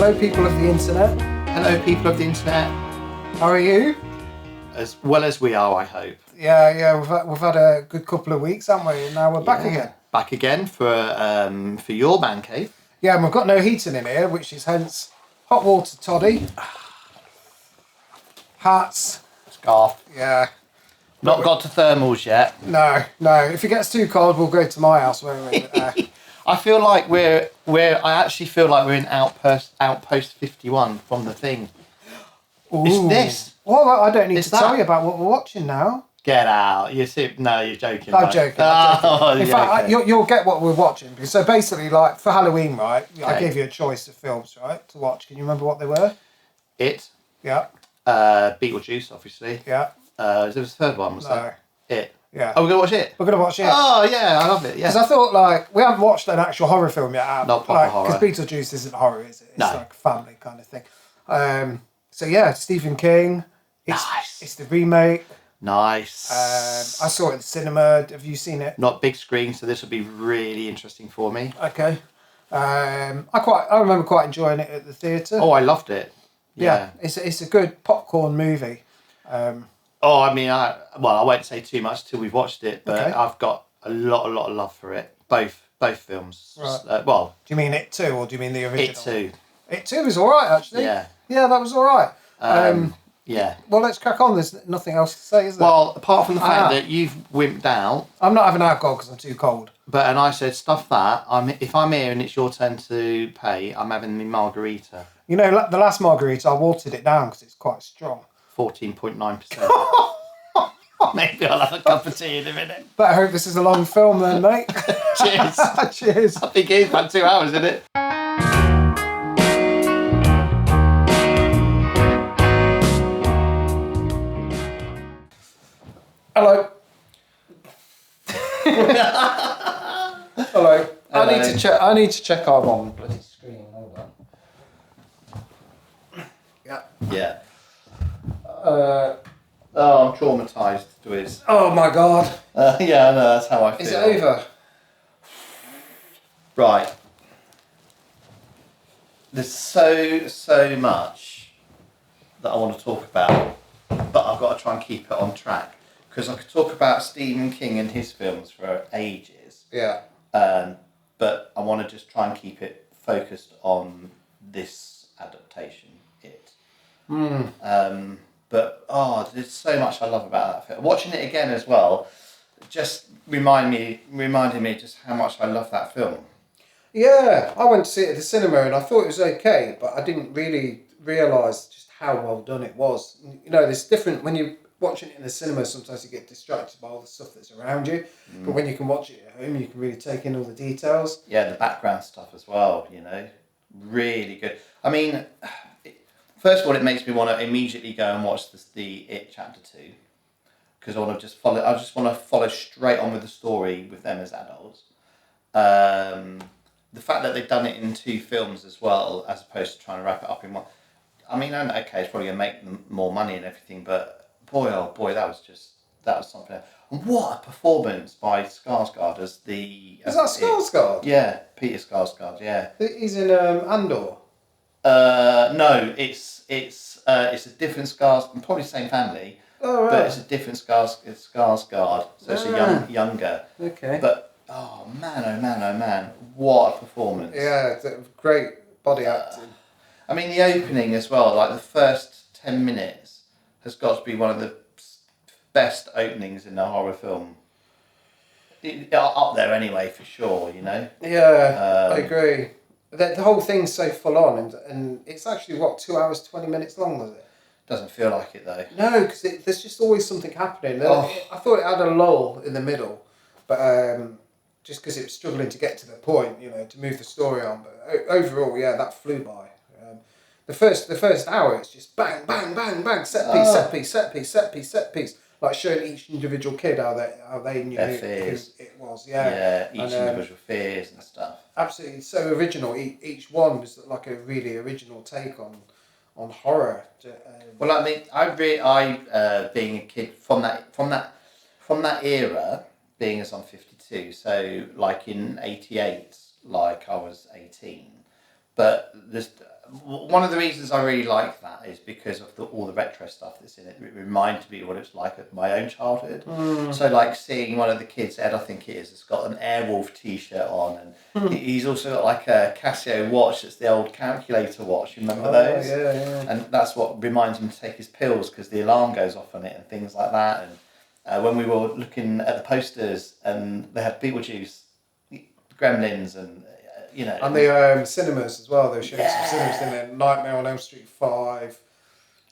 Hello, people of the internet. Hello, people of the internet. How are you? As well as we are, I hope. Yeah. We've had a good couple of weeks, haven't we? And now we're back again. Back again for your man cave. Yeah, and we've got no heating in here, which is hence hot water toddy, hats. Scarf. Yeah. Not got to thermals yet. No. If it gets too cold, we'll go to my house, won't we? I feel like I actually feel like we're in outpost 51 from the thing. Ooh. It's this. Well, I don't need It's to tell you about what we're watching now. Get out. You're joking. I'm right? joking. Oh, In fact, you'll get what we're watching. So basically, like for Halloween, right? I Okay. gave you a choice of films, right, to watch. Can you remember what they were? It. Yeah. Beetlejuice, obviously. Yeah. There was a third one. Was that It? Yeah. Oh, we're gonna watch it. We're gonna watch it. Oh yeah, I love it. Yeah. Because I thought, like, we haven't watched an actual horror film yet. Not proper horror. Because Beetlejuice isn't horror, is it? It's No. like a family kind of thing. So yeah, Stephen King. Nice. It's the remake. Nice. I saw it in the cinema. Have you seen it? Not big screen, so this will be really interesting for me. Okay. I remember quite enjoying it at the theatre. Oh, I loved it. Yeah. It's a good popcorn movie. I mean, I won't say too much till we've watched it, but Okay. I've got a lot of love for it. Both films. Right. Do Do you mean It 2 or do you mean the original? It too. It 2 is all right, actually. Yeah. Yeah, that was all right. Yeah. Well, let's crack on. There's nothing else to say, is there? Well, apart from the fact that you've wimped out, I'm not having alcohol because I'm too cold. and I said stuff that if I'm here and it's your turn to pay, I'm having the margarita. You know, the last margarita, I watered it down because it's quite strong. 14.9%. Maybe I'll have a cup of tea in a minute. But I hope this is a long film then, mate. Cheers. Cheers. I think it's about 2 hours, isn't it? Hello. Hello. Hello. I need to check our one bloody screen. Hold on. Yeah. Yeah. I'm traumatised, dwyz. Oh my god. Yeah, I know, that's how I feel. Is it over? Right. There's so much that I want to talk about, but I've got to try and keep it on track. Because I could talk about Stephen King and his films for ages. Yeah. But I want to just try and keep it focused on this adaptation, It. But there's so much I love about that film. Watching it again as well, just reminded me just how much I love that film. Yeah, I went to see it at the cinema and I thought it was okay, but I didn't really realise just how well done it was. You know, there's different when you're watching it in the cinema. Sometimes you get distracted by all the stuff that's around you, but when you can watch it at home, you can really take in all the details. Yeah, the background stuff as well. You know, really good. I mean, first of all, it makes me want to immediately go and watch the It Chapter 2 because I just want to follow straight on with the story with them as adults. The fact that they've done it in 2 films as well, as opposed to trying to wrap it up in one. I mean, I know, okay, it's probably going to make them more money and everything, but boy, oh boy, that was something else. And what a performance by Skarsgård as the... Is that Skarsgård? Yeah, Peter Skarsgård, yeah. He's in Andor. No, it's a different Skarsgård, probably the same family, Oh, right. but it's a different Skarsgård, so it's a younger. Okay. But, oh man, what a performance. Yeah, it's a great body acting. I mean, the opening as well, like the first 10 minutes has got to be one of the best openings in a horror film. Up there anyway, for sure, you know? Yeah, I agree. The whole thing's so full on and it's actually, 2 hours, 20 minutes long, was it? Doesn't feel like it though. No, because there's just always something happening. Oh. I thought it had a lull in the middle, but just because it was struggling to get to the point, you know, to move the story on. But overall, yeah, that flew by. The first hour, it's just bang, bang, bang, bang, set piece, set piece, set piece, set piece, set piece. Like showing each individual kid how they knew Their who fears. it was. Yeah, Yeah, each individual fears and stuff. Absolutely, so original. Each one was like a really original take on horror. Well, I mean, I being a kid from that era, being as I'm 52, so like in '88, like I was 18, but one of the reasons I really like that is because of all the retro stuff that's in it. It reminds me of what it's like at my own childhood. So like seeing one of the kids, Ed I think it is, has got an Airwolf t-shirt on, and he's also got like a Casio watch. It's the old calculator watch. You remember those? Yeah. And that's what reminds him to take his pills because the alarm goes off on it and things like that. And when we were looking at the posters and they had Beetlejuice, Gremlins, and and the cinemas as well. They were showing some cinemas in there. Nightmare on Elm Street 5.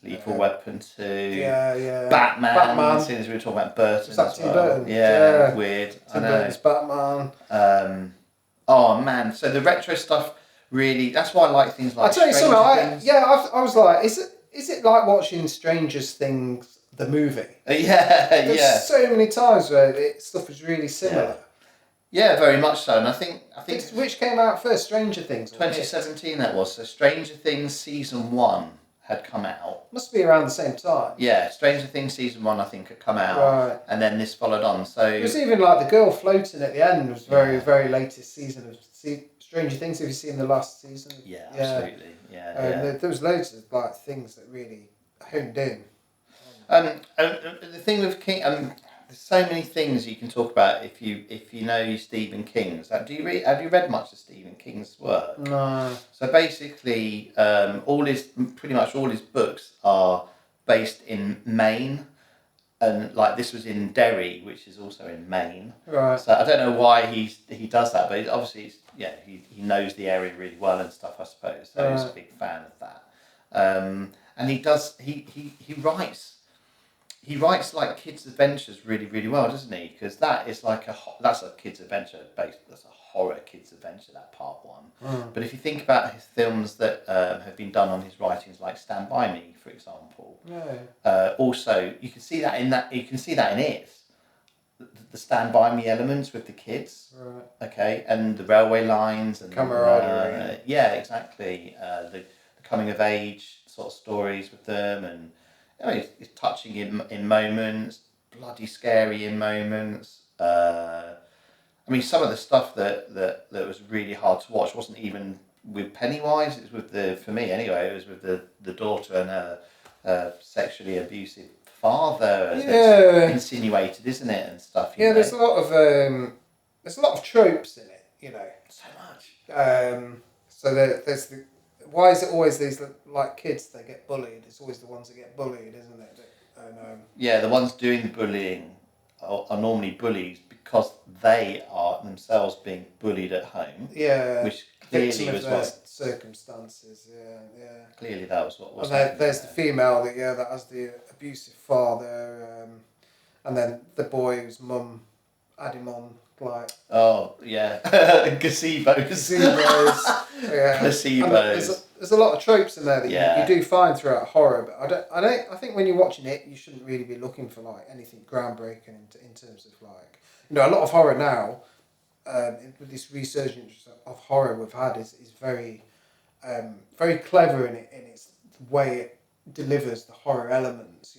Lethal Weapon 2. Yeah. Batman. As soon as we were talking about Burton. Was that as Tim well. Burton? Yeah, weird. Tim Burton's Batman. Oh man, so the retro stuff really. That's why I like things like. I'll tell you something. Stranger Things. I was like, is it like watching Stranger Things the movie? There's so many times where stuff is really similar. Yeah, very much so, and I think which came out first, Stranger Things? 2017 that was. So Stranger Things season 1 had come out. Must be around the same time. Yeah, Stranger Things season 1 I think had come out, right. And then this followed on. So it was even like the girl floating at the end was very latest season of Stranger Things. Have you seen the last season? Yeah, absolutely. Yeah. There was loads of like things that really honed in. The thing with King, there's so many things you can talk about if you know Stephen King's. Have you read much of Stephen King's work? No. So basically, pretty much all his books are based in Maine, and like this was in Derry, which is also in Maine. Right. So I don't know why he does that, but obviously he knows the area really well and stuff, I suppose. So he's a big fan of that. And he writes like kids' adventures really, really well, doesn't he? Because that is like that's a kids' adventure that's a horror kids' adventure, that part 1. But if you think about his films that have been done on his writings, like Stand By Me, for example. Also, you can see that in it. The Stand By Me elements with the kids. Right. Okay, and the railway lines and camaraderie. Yeah, exactly. The coming of age sort of stories with them, and it's touching in moments, bloody scary in moments. I mean, some of the stuff that was really hard to watch wasn't even with Pennywise. It was with for me anyway. It was with the daughter and her sexually abusive father. That's insinuated, isn't it, and stuff. You know? There's a lot of tropes in it. So much. So there's the. Why is it always these like kids that get bullied? It's always the ones that get bullied, isn't it? Yeah, the ones doing the bullying are normally bullies because they are themselves being bullied at home. Yeah. Which clearly was what circumstances. Yeah. Clearly, that was what was. And there's the female that has the abusive father, and then the boy whose mum had him on. Like, oh yeah, gazebos. Yeah, placebos. There's a lot of tropes in there that you do find throughout horror, but I think when you're watching it, you shouldn't really be looking for like anything groundbreaking in terms of like a lot of horror now. With this resurgence of horror we've had is very very clever in its way it delivers the horror elements.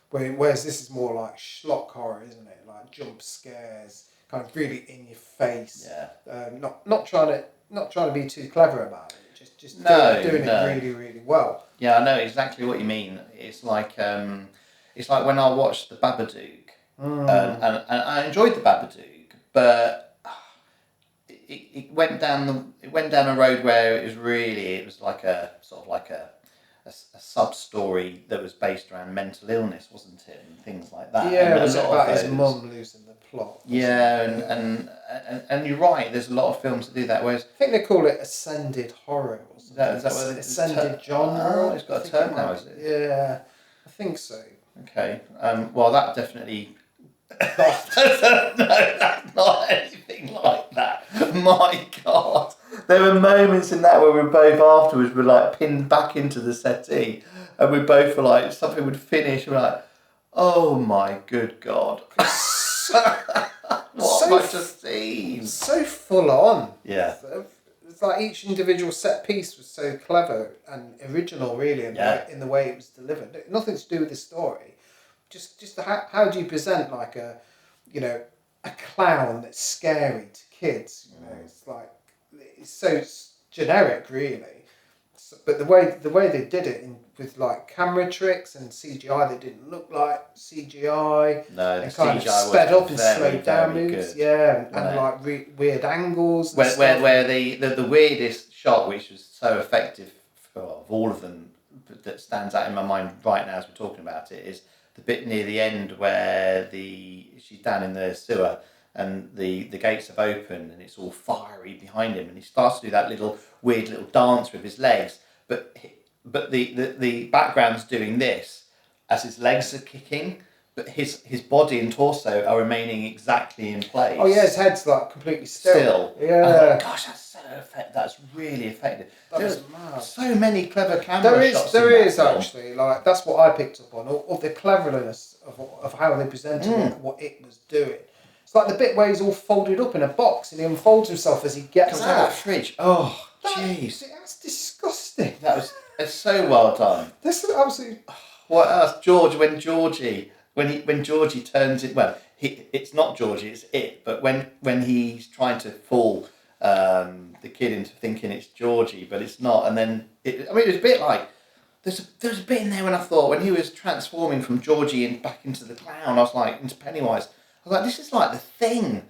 Whereas this is more like schlock horror, isn't it? Like jump scares. Kind of really in your face. Yeah. Not trying to be too clever about it. Just doing it really, really well. Yeah, I know exactly what you mean. It's like when I watched the Babadook, and I enjoyed the Babadook, but it went down a road where it was like a sort of like a sub-story that was based around mental illness, wasn't it, and things like that. Yeah, it was about his mum losing the plot. Yeah, and you're right. There's a lot of films that do that. Whereas I think they call it ascended horror or something. Is that what ascended genre? Oh, it's got a term now, is it? Yeah, I think so. Okay. Well, that definitely. No, that's not anything like that. My God. There were moments in that where we both afterwards were like pinned back into the settee, and we both were like, something would finish, and we're like, oh my good God. What have I just seen? So full on. Yeah. It's like each individual set piece was so clever and original, really, in the way it was delivered. Nothing to do with the story. Just how do you present like a clown that's scary to kids? It's like it's so generic, really. but the way they did it with like camera tricks and CGI, they didn't look like CGI. No, and the kind CGI of sped up and very, slowed down very moves. good. Yeah, and Right. like weird angles. And Where the weirdest shot, which was so effective of all of them, that stands out in my mind right now as we're talking about it, is the bit near the end where she's down in the sewer and the gates have opened and it's all fiery behind him and he starts to do that weird little dance with his legs, but the background's doing this as his legs are kicking, but his body and torso are remaining exactly in place. Oh yeah, his head's like completely still. Yeah. Yeah. And I thought, gosh, that's really effective. There's so many clever camera shots. There is actually, like, that's what I picked up on, of the cleverness of how they presented what it was doing. It's like the bit where he's all folded up in a box and he unfolds himself as he gets Comes out. out of the fridge. Oh, jeez. That's disgusting. It's so well done. This is absolutely... What else? When Georgie turns it, well, it's not Georgie, it's it, but when he's trying to fool the kid into thinking it's Georgie, but it's not, and then it was a bit like there's a bit in there when I thought when he was transforming from Georgie and back into the clown, I was like, into Pennywise, I was like, this is like The Thing.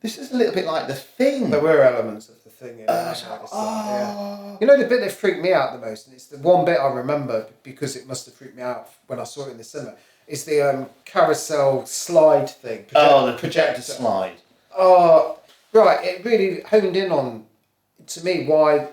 This is a little bit like The Thing. There were elements of The Thing in it. Yeah. You know the bit that freaked me out the most, and it's the one bit I remember because it must have freaked me out when I saw it in the cinema, is the carousel slide thing. The projector slide. Oh, right. It really honed in on, to me, why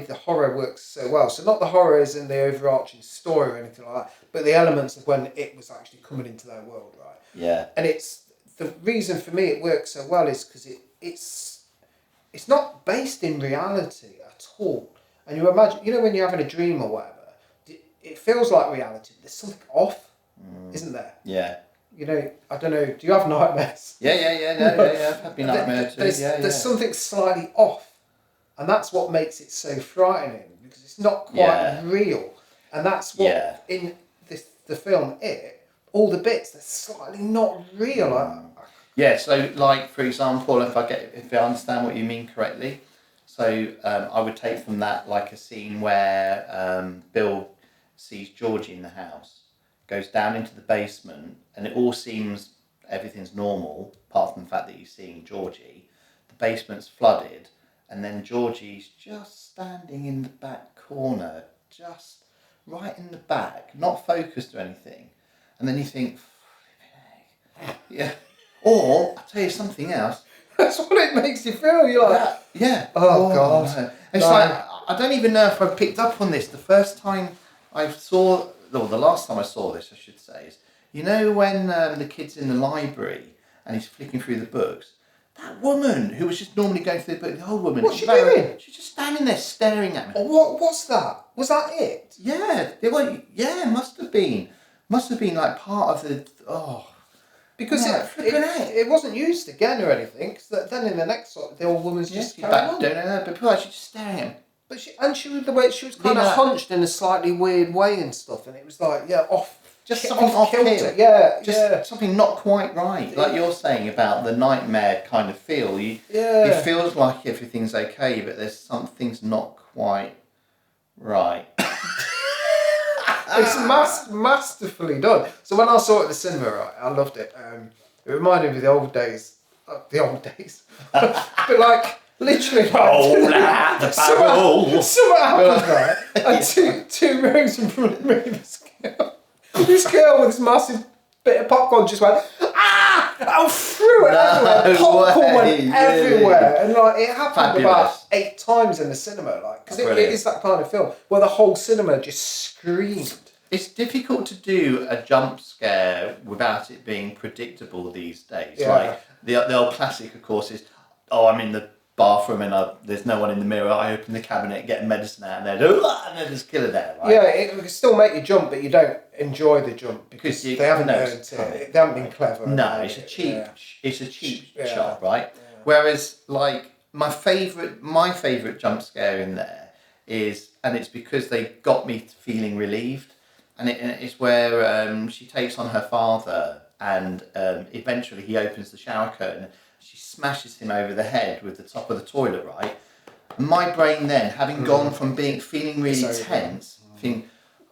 the horror works so well. So not the horror is in the overarching story or anything like that, but the elements of when it was actually coming into their world, right? Yeah. And it's the reason for me it works so well is because it's not based in reality at all. And you imagine, when you're having a dream or whatever, it feels like reality. There's something off, isn't there? Yeah. I don't know. Do you have nightmares? Yeah. I've had my nightmare too. There's something slightly off, and that's what makes it so frightening because it's not quite real, and that's what in the film all the bits they're slightly not real. Yeah. So, like for example, if I understand what you mean correctly, so I would take from that like a scene where Bill sees Georgie in the house, goes down into the basement, and it all seems everything's normal, apart from the fact that he's seeing Georgie. The basement's flooded, and then Georgie's just standing in the back corner, just right in the back, not focused or anything. And then you think, yeah. Or, I'll tell you something else. That's what it makes you feel. You're like, yeah. Oh God. No. It's like, I don't even know if I picked up on this. The first time I saw, or the last time I saw this, I should say, is, when the kid's in the library and he's flicking through the books, that woman who was just normally going through the book, the old woman. What's she doing? She's just standing there staring at me. What's that? Was that it? Yeah. It must have been. Must have been like part of the... Because it wasn't used again or anything. Because then in the next sort, the old woman's just carrying on. Don't know, but people are actually just staring at him. But she was kind of hunched in a slightly weird way and stuff, and it was like off. Just something off kilter. Yeah, something not quite right. Like you're saying about the nightmare kind of feel. It feels like everything's okay, but there's something's not quite right. It's masterfully done. So when I saw it at the cinema, right, I loved it. It reminded me of the old days. But like literally, like, the barrel. Something happened, right? And two rows in front of me, this girl with this massive bit of popcorn just went, I threw it everywhere. Popcorn went everywhere, and like it happened about 8 times in the cinema, like because it is that kind of film where the whole cinema just screamed. It's difficult to do a jump scare without it being predictable these days. Yeah. Like the old classic, of course, is I'm in the bathroom and there's no one in the mirror. I open the cabinet, get medicine out, and there's a killer there. Right? Yeah, it can still make you jump, but you don't enjoy the jump because they haven't earned it. They haven't been clever. No, it's a cheap shot, right? Yeah. Whereas, like my favourite jump scare in there is, and it's because they got me feeling relieved, and it's where she takes on her father, and eventually he opens the shower curtain. She smashes him over the head with the top of the toilet, right? My brain then, having gone from feeling really So, tense, thinking,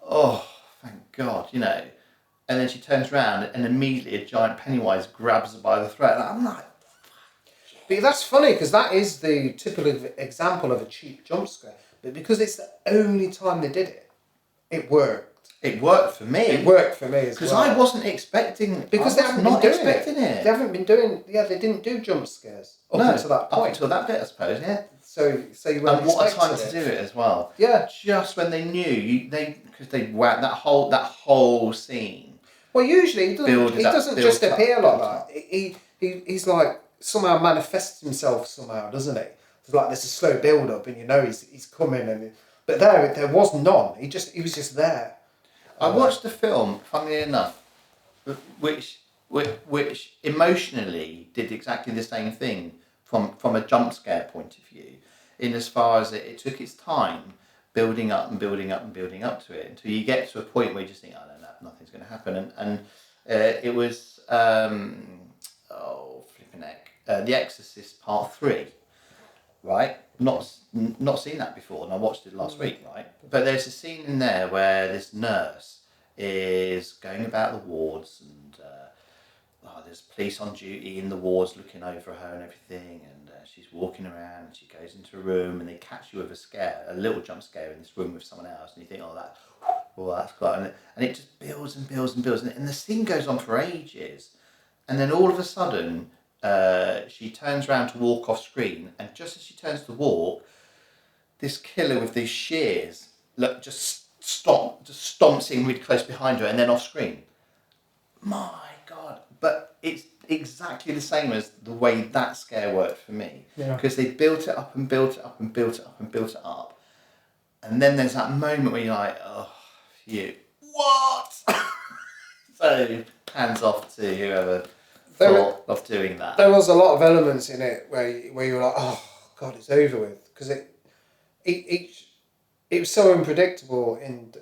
oh, thank God, you know, and then she turns around and immediately a giant Pennywise grabs her by the throat. And I'm like, but that's funny because that is the typical example of a cheap jump scare. But because it's the only time they did it, it worked. it worked for me. It worked for me as well. Because I wasn't expecting. Because I they was haven't not been doing expecting it. They haven't been doing. Yeah, they didn't do jump scares up until that point. Up until that bit, I suppose. Yeah. So you weren't And what a time expecting to do it as well. Yeah. Just when they knew because they whacked that whole scene. Well, usually he doesn't just appear like that. He's like somehow manifests himself somehow, doesn't he? It's like there's a slow build up, and you know he's coming, but there was none. He was just there. I watched the film, funnily enough, which emotionally did exactly the same thing from a jump scare point of view, in as far as it took its time building up and building up and building up to it until you get to a point where you just think, oh no, nothing's going to happen, and it was flipping heck, The Exorcist Part 3, right? Not seen that before, and I watched it last week, right? But there's a scene in there where this nurse is going about the wards, and there's police on duty in the wards looking over her and everything, and she's walking around, and she goes into a room, and they catch you with a little jump scare in this room with someone else, and you think, that's quite, and it just builds and builds and builds, and the scene goes on for ages, and then all of a sudden, she turns around to walk off screen, and just as she turns to walk, this killer with these shears just stomps in really close behind her, and then off screen. My God! But it's exactly the same as the way that scare worked for me, because they built it up and built it up and built it up and built it up, and then there's that moment where you're like, oh, phew, what? So hands off to whoever thought of doing that. There was a lot of elements in it where you were like, oh God, it's over with, because it was so unpredictable, and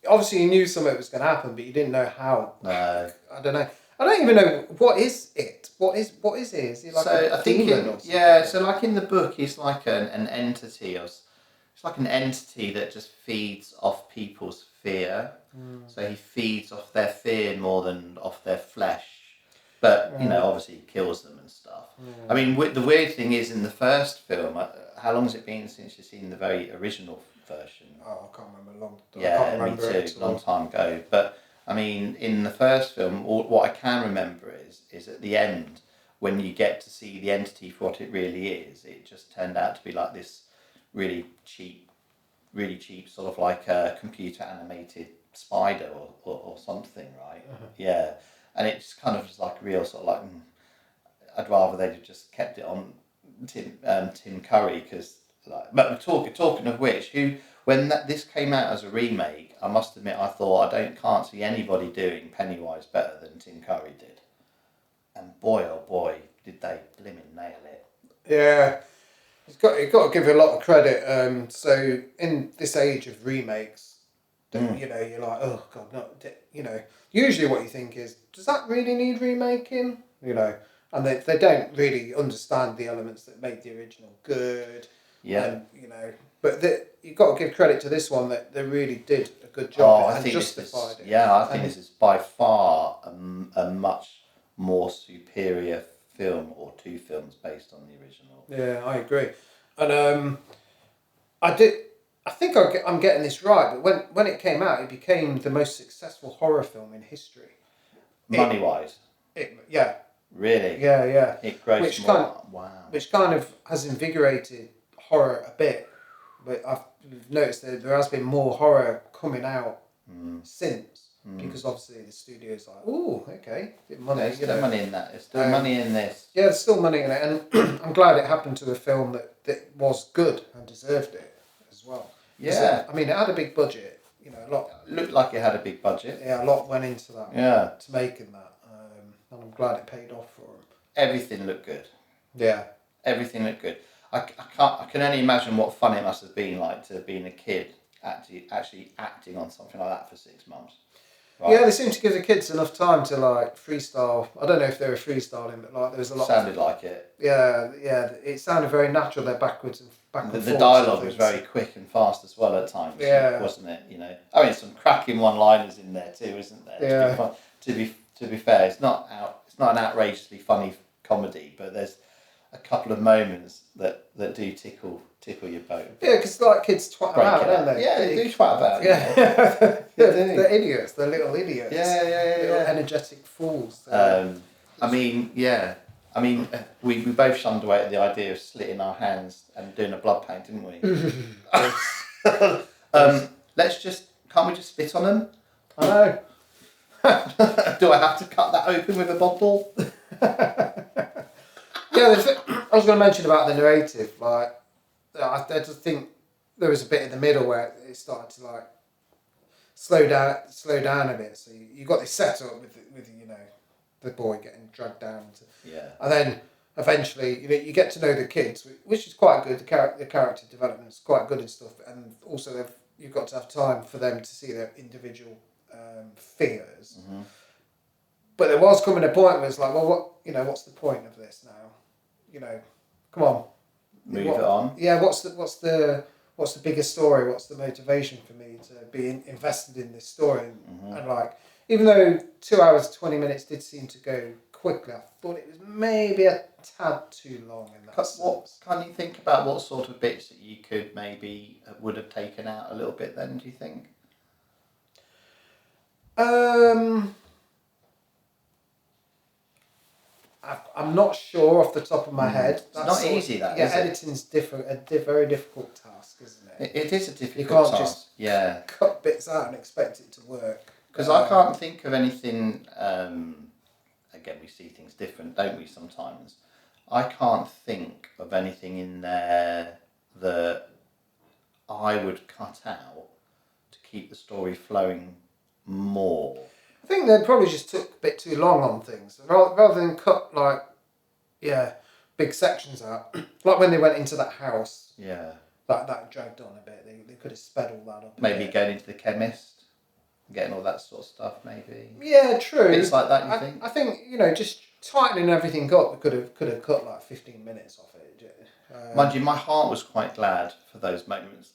obviously you knew something was going to happen, but you didn't know how. No. I don't know. I don't even know what is it. What is it? Is it like a demon or something? So like in the book, he's like an entity it's like an entity that just feeds off people's fear. So he feeds off their fear more than off their flesh. But, obviously he kills them and stuff. I mean, the weird thing is, in the first film, how long has it been since you've seen the very original version? Oh, I can't remember. Me too, long time ago. But, I mean, in the first film, what I can remember is at the end, when you get to see the entity for what it really is, it just turned out to be like this really cheap sort of like a computer animated spider or something, right? Yeah. And it just kind of was like real sort of like, I'd rather they'd have just kept it on Tim Curry, because like. But talking of which, when this came out as a remake, I must admit I thought can't see anybody doing Pennywise better than Tim Curry did, and boy oh boy did they blimmin' nail it. Yeah, you've got to give it a lot of credit. So in this age of remakes, you're like, oh God, no, Usually what you think is, does that really need remaking? And they don't really understand the elements that made the original good. Yeah. And, but you've got to give credit to this one that they really did a good job and justified it. Yeah, I think this is by far a much more superior film, or two films based on the original. Yeah, I agree. And I think I'm getting this right, but when it came out, it became the most successful horror film in history. Money-wise? Yeah. Really? Yeah. It grossed more. Wow. Which kind of has invigorated horror a bit. But I've noticed that there has been more horror coming out since. Because obviously the studio's like, oh, okay, bit money. There's still money in that. There's still money in this. Yeah, there's still money in it. And I'm glad it happened to a film that was good and deserved it as well. Yeah. I mean, it had a big budget, a lot. It looked like it had a big budget. Yeah, a lot went into that. Yeah. To making that. And I'm glad it paid off for him. Everything looked good. Yeah. Everything looked good. I can only imagine what fun it must have been like to being a kid actually acting on something like that for 6 months. Right. Yeah, they seem to give the kids enough time to like freestyle. I don't know if they were freestyling, but like there was a lot. Sounded like it. Yeah, it sounded very natural. They're backwards and forwards. The dialogue was very quick and fast as well at times. Yeah, wasn't it? You know, I mean, some cracking one-liners in there too, isn't there? Yeah. To be fair, it's not an outrageously funny comedy, but there's a couple of moments that do tickle your boat. Yeah, because like kids twat about, don't they? Yeah, they do twat about. Yeah, they're idiots. They're little idiots. Yeah. Energetic fools. I mean, we both shunned away at the idea of slitting our hands and doing a blood paint, didn't we? Can't we just spit on them? I know. Do I have to cut that open with a bottle? I was going to mention about the narrative. Like, I just think there was a bit in the middle where it started to like slow down a bit. So you got this setup with the boy getting dragged down. And then eventually, you get to know the kids, which is quite good. The character development is quite good and stuff. And also, you've got to have time for them to see their individual fears. Mm-hmm. But there was coming a point where it's like, well, what's the point of this now? Come on, move it on. Yeah, what's the bigger story? What's the motivation for me to be invested in this story? Mm-hmm. And like, even though 2 hours 20 minutes did seem to go quickly, I thought it was maybe a tad too long in that sense. What can you think about what sort of bits that you could maybe would have taken out a little bit then? Do you think? I'm not sure off the top of my head. It's not easy, that, is it? Editing's a very difficult task, isn't it? It is a difficult You can't task. just cut bits out and expect it to work. Because I can't think of anything. Again, we see things different, don't we? Sometimes I can't think of anything in there that I would cut out to keep the story flowing more. I think they probably just took a bit too long on things. Rather than cut, big sections out. Like when they went into that house. Yeah. That dragged on a bit. They could have sped all that up. Maybe going into the chemist, getting all that sort of stuff, maybe. Yeah, true. Bits like that, you think? I think, just tightening everything up, could have cut like 15 minutes off it. Mind you, my heart was quite glad for those moments.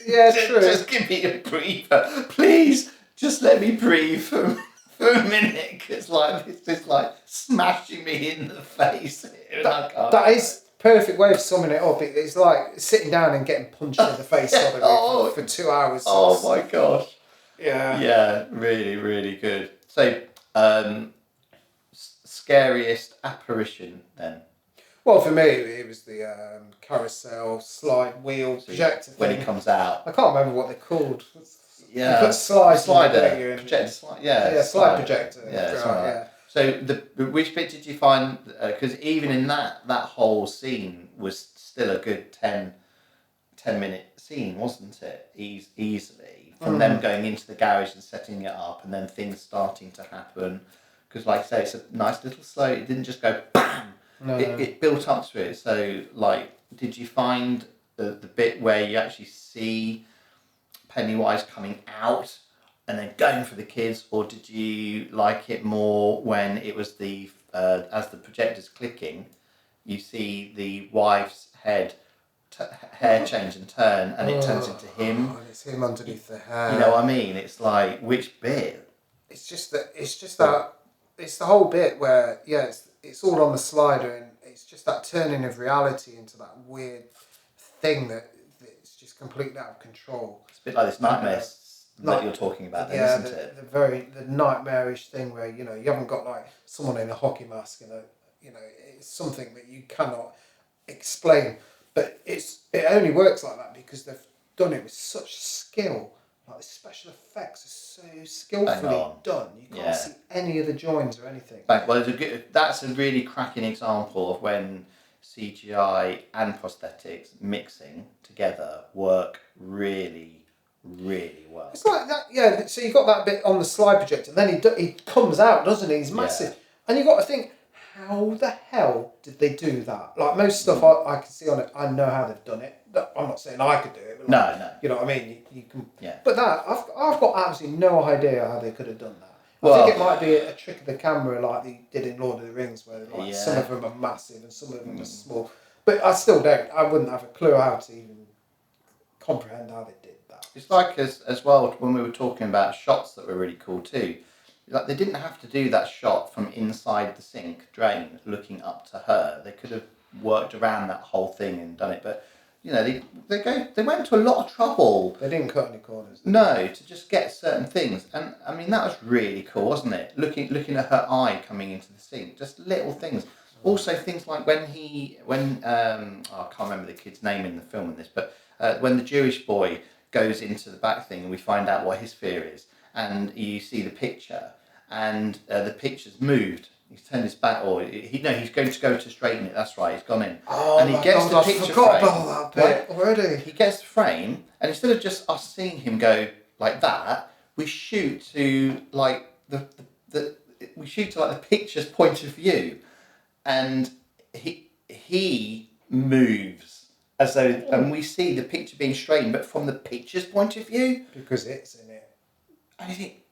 Yeah, true. Just give me a breather. Please, just let me breathe for a minute. Because it's just like smashing me in the face. That is perfect way of summing it up. It's like sitting down and getting punched in the face for 2 hours. Oh my gosh. Yeah. Yeah, really, really good. So, scariest apparition then? Well, for me, it was the carousel, slide, wheel, projector thing. When he comes out. I can't remember what they're called. Yeah. You put slider. Projector slide. Yeah, slide projector. Yeah, right, yeah. So, which bit did you find? Because even in that whole scene was still a good 10-minute scene, wasn't it? Easily. From them going into the garage and setting it up and then things starting to happen. Because, like I say, it's a nice little slow. It didn't just go bam. No. It built up to it. So, did you find the bit where you actually see Pennywise coming out and then going for the kids, or did you like it more when it was as the projector's clicking, you see the wife's hair change and turn, and it turns into him. And it's him underneath the hair. You know what I mean? It's like, which bit? It's the whole bit where it's all on the slider, and it's just that turning of reality into that weird thing that's just completely out of control. It's a bit like this nightmare that you're talking about then, isn't it? The nightmarish thing where, you haven't got like someone in a hockey mask and it's something that you cannot explain. But it only works like that because they've done it with such skill. Like the special effects are so skillfully done. You can't see any of the joins or anything. Well, that's a really cracking example of when CGI and prosthetics mixing together work really, really well. It's like that, yeah. So you got that bit on the slide projector, and then he comes out, doesn't he? He's massive, and you got to think, how the hell did they do that? Like most stuff I can see on it, I know how they've done it. I'm not saying I could do it. But like, No. You know what I mean? You can. Yeah. But that I've got absolutely no idea how they could have done that. Well, I think it might be a trick of the camera, like they did in Lord of the Rings, where like some of them are massive and some of them are small. But I still don't. I wouldn't have a clue how to even comprehend how they did that. It's like as well when we were talking about shots that were really cool too. Like they didn't have to do that shot from inside the sink drain, looking up to her. They could have worked around that whole thing and done it. But you know, they went to a lot of trouble. They didn't cut any corners. No, to just get certain things, and I mean that was really cool, wasn't it? Looking at her eye coming into the sink, just little things. Also things like when I can't remember the kid's name in the film in this, but when the Jewish boy goes into the back thing and we find out what his fear is, and you see the picture, and the picture's moved. He's turned his back, or he's going to go to straighten it. That's right. He's gone in, and he gets the picture frame. I forgot about that bit already. He gets the frame, and instead of just us seeing him go like that, we shoot to like the picture's point of view, and he moves as though, and we see the picture being straightened, but from the picture's point of view because it's in it. And you think,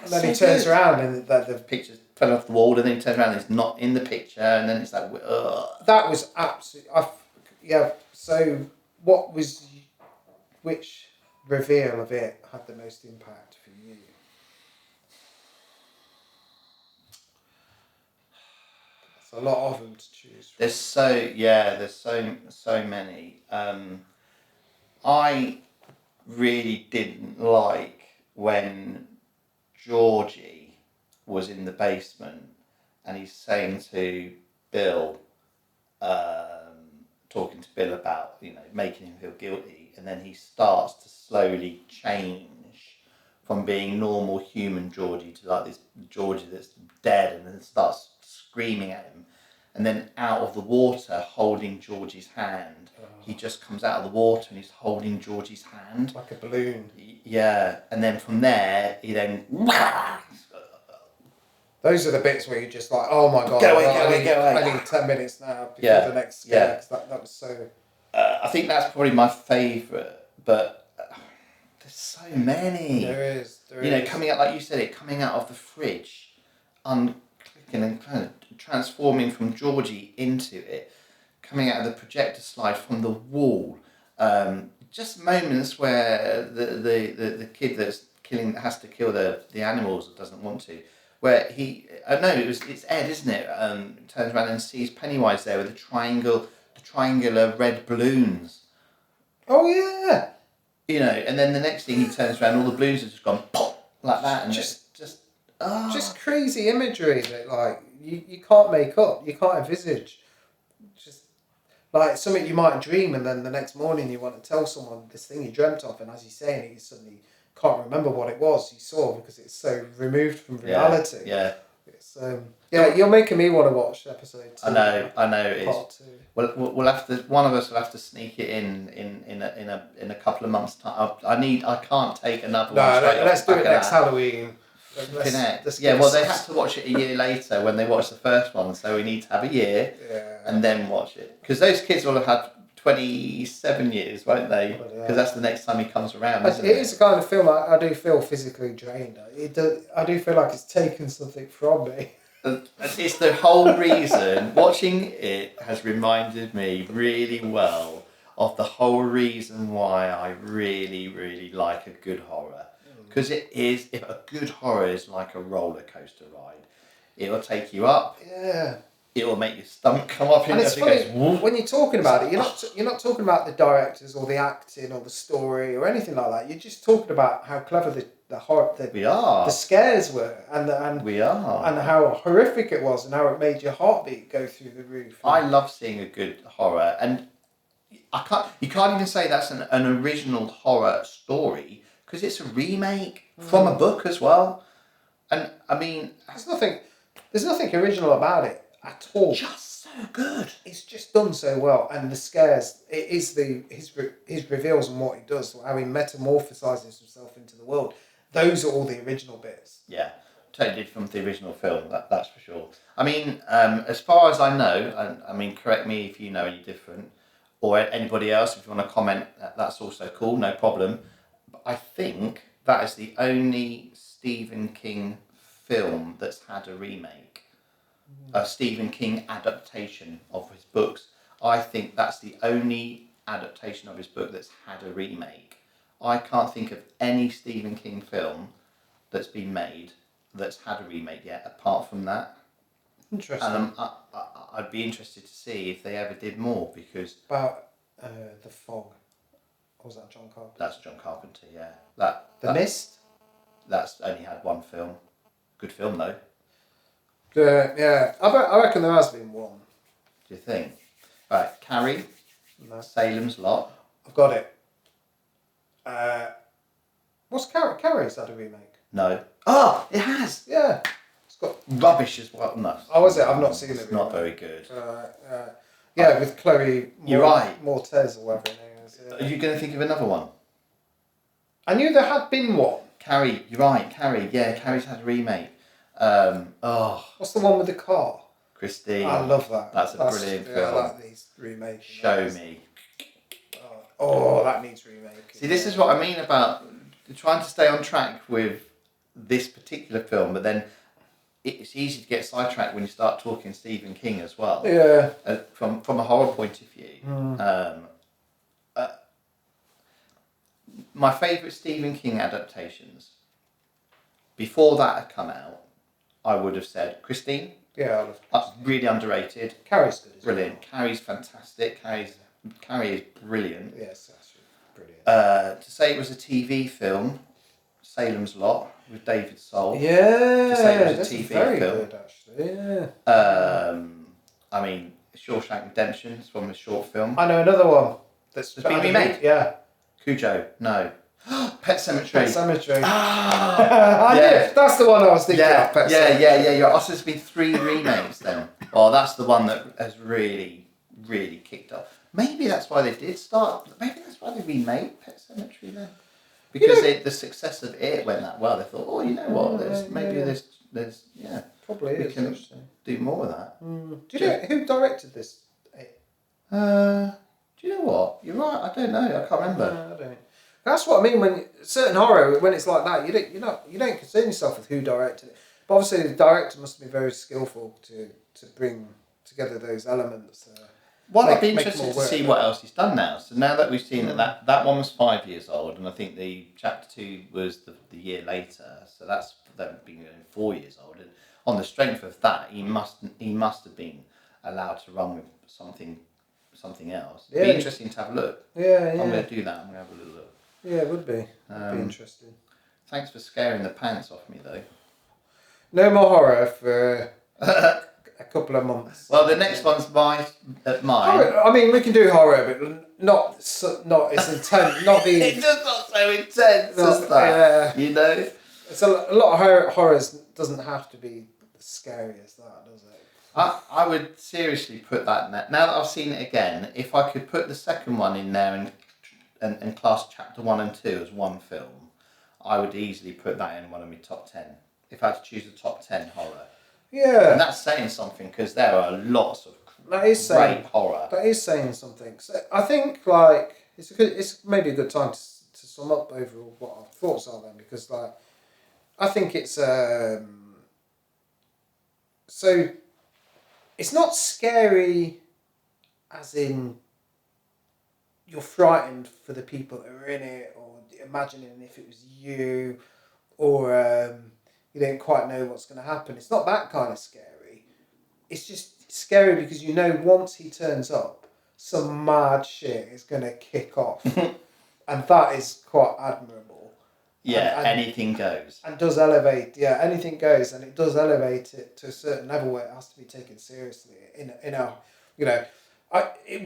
and then he turns around and the picture's fell off the wall, and then he turns around and it's not in the picture, and then it's like, ugh. That was absolutely, yeah. So, which reveal of it had the most impact for you? There's a lot of them to choose from. There's so many. I really didn't like when Georgie was in the basement and he's saying to Bill, talking to Bill about, you know, making him feel guilty, and then he starts to slowly change from being normal human Georgie to like this Georgie that's dead, and then starts screaming at him, and then out of the water holding Georgie's hand. He just comes out of the water and he's holding Georgie's hand like a balloon. Yeah, and then from there he then those are the bits where you're just like, oh my god, go away. I need 10 minutes now before the next scare. Cause that was so... I think that's probably my favourite, but there's so many. There is. You know, coming out, like you said, coming out of the fridge, unclicking and kind of transforming from Georgie into it, coming out of the projector slide from the wall. Just moments where the kid that's has to kill the animals or doesn't want to. Where it's Ed, isn't it? Turns around and sees Pennywise there with the triangular red balloons. Oh yeah. You know, and then the next thing he turns around, all the balloons have just gone pop like that, and just crazy imagery that like you can't make up, you can't envisage. Just like something you might dream, and then the next morning you want to tell someone this thing you dreamt of, and as you're saying it, you suddenly can't remember what it was you saw because it's so removed from reality. Yeah. It's you're making me want to watch episode 2. I know it is. Part 2. We'll have to. One of us will have to sneak it in a couple of months' time. I can't take another one. Let's do it next Halloween. Let's well, they had to watch it a year later when they watched the first one, so we need to have a year and then watch it, because those kids will have had 27 years, won't they? Because that's the next time he comes around, isn't it? It is the kind of film I do feel physically drained. I do feel like it's taken something from me. It's the whole reason. Watching it has reminded me really well of the whole reason why I really, really like a good horror. Because if a good horror is like a roller coaster ride. It will take you up. Yeah. It will make your stomach come up. And it's funny, when you're talking about it, you're not talking about the directors or the acting or the story or anything like that. You're just talking about how clever the scares were, and how horrific it was, and how it made your heartbeat go through the roof. I love seeing a good horror, and you can't even say that's an original horror story, because it's a remake from a book as well. And I mean, there's nothing original about it at all. Just so good. It's just done so well, and the scares. It is his reveals and what he does, how he metamorphosises himself into the world. Those are all the original bits. Yeah, totally different from the original film. That's for sure. I mean, as far as I know, I mean, correct me if you know any different, or anybody else, if you want to comment, that's also cool, no problem. But I think that is the only Stephen King film that's had a remake, a Stephen King adaptation of his books. I think that's the only adaptation of his book that's had a remake. I can't think of any Stephen King film that's been made that's had a remake yet, apart from that. Interesting. And I'd be interested to see if they ever did more, because About The Fog. Or was that John Carpenter? that's John Carpenter, yeah. The Mist? That's only had one film. Good film though. Yeah, I reckon there has been one. Do you think? Right, Carrie, No. Salem's Lot. I've got it. What's Carrie's had a remake? No. Oh, it has. Yeah. It's got. Rubbish as well. No. Oh, is it? I've not seen it. It's not very good. Yeah, with Chloe. You're right. Mortez or whatever her name is. Are you going to think of another one? I knew there had been one. Carrie, you're right. Carrie, yeah, Carrie's had a remake. What's the one with the car? Christine. I love that. That's a brilliant film. I like these remakes. Show me. Oh, that needs remaking. See, this is what I mean about trying to stay on track with this particular film, but then it's easy to get sidetracked when you start talking Stephen King as well. Yeah. From a horror point of view. My favourite Stephen King adaptations, before that had come out, I would have said Christine. Yeah, I love Christine. Really underrated. Carrie's good as Brilliant. well. Carrie's fantastic. Carrie is brilliant. Yes, that's brilliant. To say it was a TV film, Salem's Lot with David Soul. Yeah, To say it was that's a TV very film. good actually. Yeah. I mean, Shawshank Redemption is from a short film. I know another one that's It's been remade. Yeah. Cujo, no. Pet Sematary. Pet Sematary. Ah, Yeah, that's the one I was thinking of. Pet Sematary. Yeah. Also, there's been 3 remakes then. Well, that's the one that has really, really kicked off. Maybe that's why they did start. Maybe that's why they remade Pet Sematary then. Because the success of it went that well. They thought, oh, you know what? There's Probably we is. can Actually. do more of that. Do you know who directed this? Do you know what? You're right. I don't know. I can't remember. No, I don't. That's what I mean when certain horror, when it's like that, you don't concern yourself with who directed it. But obviously the director must be very skillful to bring together those elements. Well, I'd be interested to see what else he's done now. So now that we've seen that one was 5 years old, and I think the chapter 2 was the year later. So that's them being 4 years old. And on the strength of that, he must have been allowed to run with something else. It'd be interesting to have a look. Yeah. I'm going to do that. I'm going to have a little look. Yeah, it would be. It'd be interesting. Thanks for scaring the pants off me, though. No more horror for a couple of months. Well, the next one's mine. Horror, I mean, we can do horror, but not as intense. Not the. It's just not so intense as that. You know. It's a lot of horrors doesn't have to be as scary as that, does it? I would seriously put that in there. Now that I've seen it again, if I could put the second one in there and class chapter 1 and 2 as one film, I would easily put that in one of my top 10. If I had to choose a top 10 horror. Yeah. And that's saying something, because there are lots of great horror. That is saying something. So I think it's maybe a good time to sum up overall what our thoughts are then, because I think it's so it's not scary as in you're frightened for the people that are in it, or imagining if it was you, or you don't quite know what's going to happen. It's not that kind of scary. It's just scary because you know once he turns up, some mad shit is going to kick off. And that is quite admirable. Yeah, and anything goes. And does elevate, anything goes, and it does elevate it to a certain level where it has to be taken seriously. It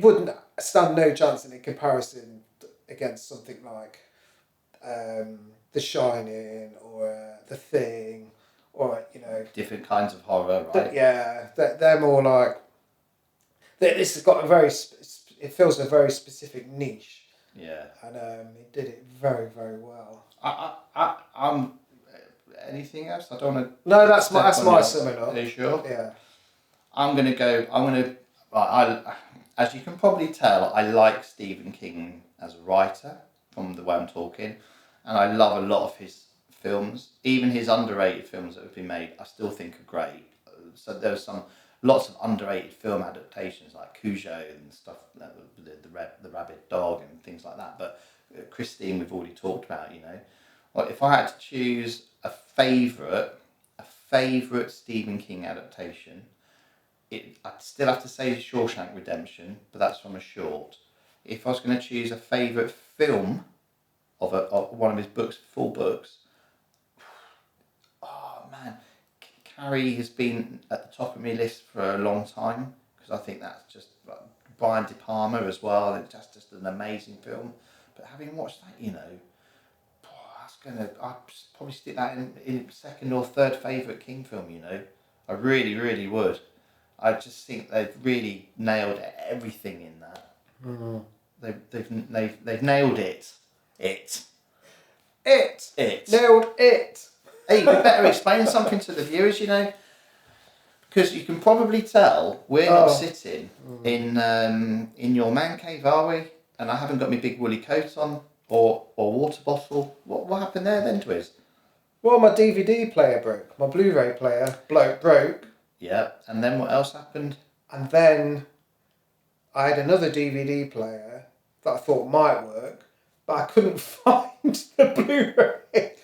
wouldn't stand no chance in a comparison against something like The Shining or The Thing, or different kinds of horror, right? They're more like this has got it fills a very specific niche. Yeah. And it did it very, very well. I'm anything else? I don't want to. No, that's my summing up. Are you sure? Yeah. As you can probably tell, I like Stephen King as a writer from the way I'm talking, and I love a lot of his films. Even his underrated films that have been made, I still think are great. So there's lots of underrated film adaptations like Cujo and stuff, the Rabid Dog and things like that. But Christine, we've already talked about. Well, if I had to choose a favourite Stephen King adaptation, I'd still have to say Shawshank Redemption, but that's from a short. If I was going to choose a favourite film of one of his books, full books, oh man, Carrie has been at the top of my list for a long time because I think that's just Brian De Palma as well. And that's just an amazing film. But having watched that, I'd probably stick that in second or third favourite King film. I really, really would. I just think they've really nailed everything in that. They've nailed it. It Nailed it. Hey, we better explain something to the viewers, because you can probably tell we're not sitting in your man cave, are we? And I haven't got my big woolly coat on or water bottle. What happened there then, Dwyz? Well, my DVD player broke. My Blu-ray player broke. Yeah, and then what else happened? And then I had another DVD player that I thought might work, but I couldn't find the Blu-ray.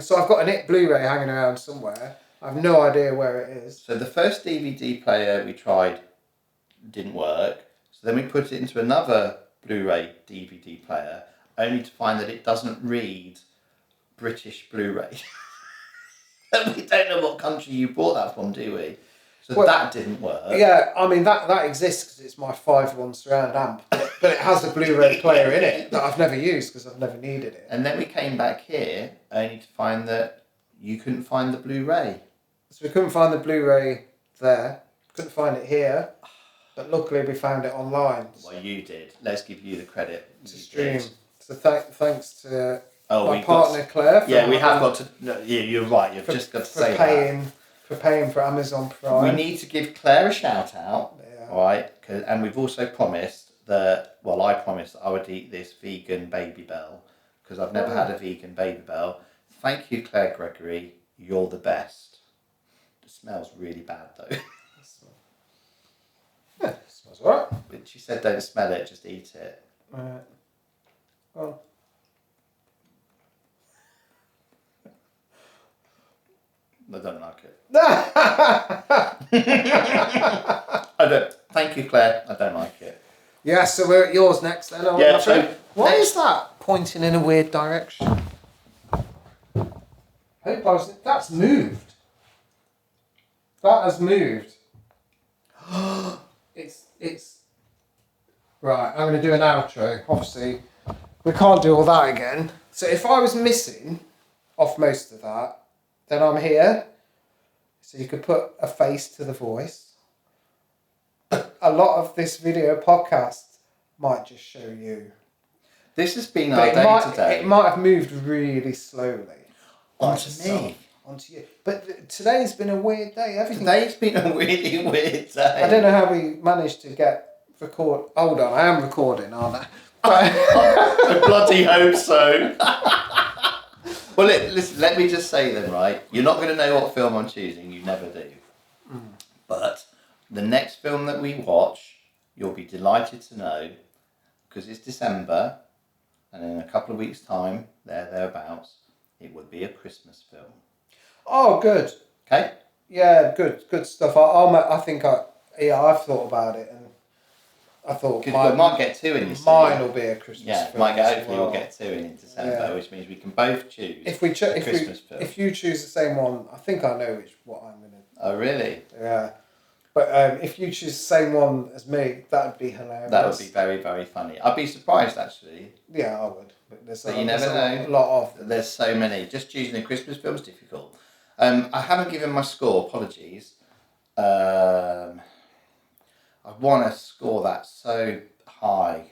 So I've got an It Blu-ray hanging around somewhere. I have no idea where it is. So the first DVD player we tried didn't work. So then we put it into another Blu-ray DVD player, only to find that it doesn't read British Blu-ray. We don't know what country you bought that from, do we? So that didn't work. Yeah, I mean, that exists because it's my 5.1 surround amp. But it has a Blu-ray player in it that I've never used because I've never needed it. And then we came back here only to find that you couldn't find the Blu-ray. So we couldn't find the Blu-ray there. Couldn't find it here. But luckily we found it online. Well, you did. Let's give you the credit. To stream. So thanks to my partner got, Claire. Yeah, we have got to... No, yeah, you're right. You've just got to say that. For paying for Amazon Prime. We need to give Claire a shout out. Yeah. All right? And we've also promised that... Well, I promised that I would eat this vegan Baby Bell because I've never had a vegan Baby Bell. Thank you, Claire Gregory. You're the best. It smells really bad, though. Yeah, it smells alright. But she said don't smell it, just eat it. Well... I don't like it. I don't. Thank you, Claire. I don't like it. Yeah, so we're at yours next then. Yeah, so why is that pointing in a weird direction? That's moved. That has moved. It's right. I'm going to do an outro. Obviously, we can't do all that again. So if I was missing off most of that, then I'm here. So you could put a face to the voice. A lot of this video podcast might just show you. This has been our day today. It might have moved really slowly. Onto me. Onto you. But today's been a weird day. Today's been a really weird day. I don't know how we managed to record. Hold on, I am recording, aren't I? I bloody hope so. Well, listen, let me just say then, right? You're not going to know what film I'm choosing. You never do. But the next film that we watch, you'll be delighted to know, because it's December, and in a couple of weeks' time, thereabouts, it would be a Christmas film. Oh, good. Okay? Yeah, good stuff. I've thought about it, and I thought we might get two in this. Mine will be a Christmas film. Hopefully we'll get two in December, which means we can both choose Christmas film. If you choose the same one, I think I know what I'm going to... Oh, really? Yeah. But if you choose the same one as me, that would be hilarious. That would be very, very funny. I'd be surprised, actually. Yeah, I would. But you never know. A lot of... There's so many. Just choosing a Christmas film is difficult. I haven't given my score. Apologies. I want to score that so high.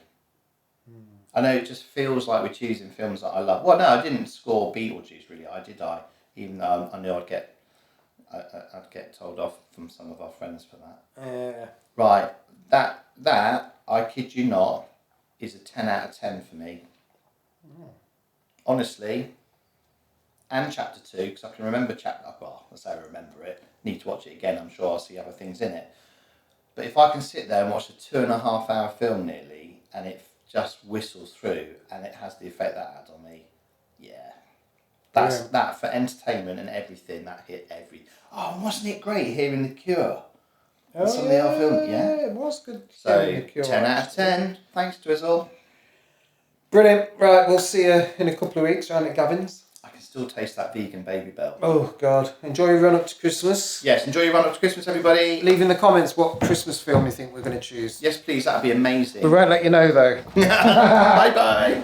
I know it just feels like we're choosing films that I love. Well, no, I didn't score Beetlejuice, really. Did I? even though I knew I'd get told off from some of our friends for that. Right, that I kid you not is a 10 out of 10 for me. Honestly, and chapter 2, because I can remember I say I remember it, need to watch it again, I'm sure I'll see other things in it. But if I can sit there and watch a 2.5 hour film nearly, and it just whistles through, and it has the effect that had on me, that for entertainment and everything, that hit every... Oh, wasn't it great hearing The Cure? Some of the other film, it was good. So, The Cure, 10 out of 10, thanks Drizzle. Brilliant. Right, we'll see you in a couple of weeks round at Gavin's. I can still taste that vegan baby bell. Oh, God. Enjoy your run up to Christmas. Yes, enjoy your run up to Christmas, everybody. Leave in the comments what Christmas film you think we're going to choose. Yes, please, that'd be amazing. We won't let you know, though. Bye-bye.